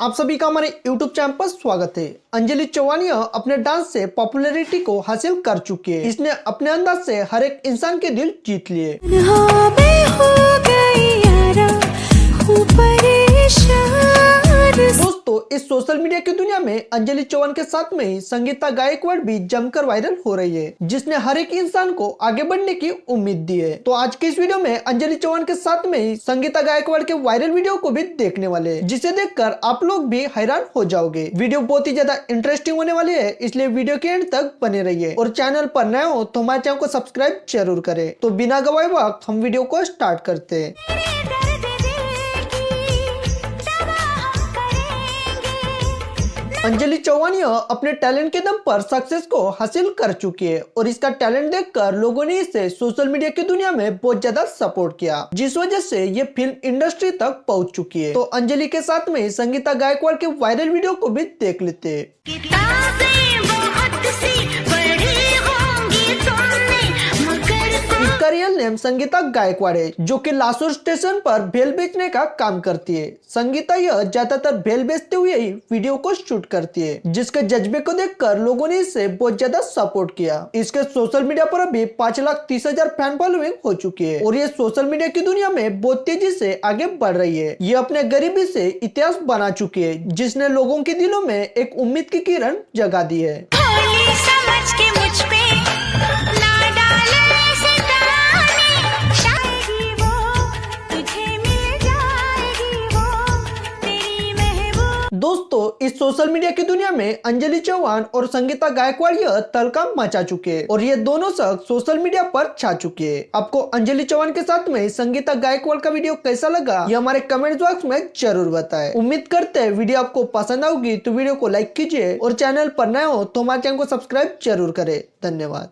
आप सभी का हमारे YouTube चैनल पर स्वागत है। अंजलि चौहान अपने डांस से पॉपुलैरिटी को हासिल कर चुकी है। इसने अपने अंदाज से हर एक इंसान के दिल जीत लिए। दोस्तों, इस सोशल मीडिया की दुनिया में अंजलि चौहान के साथ में ही संगीता गायकवाड़ भी जमकर वायरल हो रही है, जिसने हर एक इंसान को आगे बढ़ने की उम्मीद दी है। तो आज के इस वीडियो में अंजलि चौहान के साथ में ही संगीता गायकवाड़ के वायरल वीडियो को भी देखने वाले हैं, जिसे देखकर आप लोग भी हैरान हो जाओगे। वीडियो बहुत ही ज्यादा इंटरेस्टिंग होने वाली है, इसलिए वीडियो के एंड तक बने रहिए और चैनल पर नए हो तो हमारे चैनल को सब्सक्राइब जरूर करें। तो बिना गवाए वक्त हम वीडियो को स्टार्ट करते हैं। अंजलि चौहान अपने टैलेंट के दम पर सक्सेस को हासिल कर चुकी है और इसका टैलेंट देखकर लोगों ने इसे सोशल मीडिया की दुनिया में बहुत ज्यादा सपोर्ट किया, जिस वजह से ये फिल्म इंडस्ट्री तक पहुंच चुकी है। तो अंजलि के साथ में संगीता गायकवाड़ के वायरल वीडियो को भी देख लेते हैं। इसका रियल नेम संगीता गायकवाड़ है, जो कि लासूर स्टेशन पर भेल बेचने का काम करती है। संगीता यह ज्यादातर भेल बेचते हुए ही वीडियो को शूट करती है, जिसके जज्बे को देखकर लोगों ने इसे बहुत ज्यादा सपोर्ट किया। इसके सोशल मीडिया पर अभी 5,30,000 फैन फॉलोइंग हो चुकी है और ये सोशल मीडिया की दुनिया में बहुत तेजी से आगे बढ़ रही है। ये अपने गरीबी से इतिहास बना चुकी है, जिसने लोगों के दिलों में एक उम्मीद की किरण जगा दी है। दोस्तों, इस सोशल मीडिया की दुनिया में अंजलि चौहान और संगीता गायकवाड़ तहलका मचा चुके हैं और ये दोनों शख्स सोशल मीडिया पर छा चुके हैं। आपको अंजलि चौहान के साथ में संगीता गायकवाड़ का वीडियो कैसा लगा, ये हमारे कमेंट बॉक्स में जरूर बताएं। उम्मीद करते हैं वीडियो आपको पसंद आएगी, तो वीडियो को लाइक कीजिए और चैनल पर नए हो तो हमारे चैनल को सब्सक्राइब जरूर करें। धन्यवाद।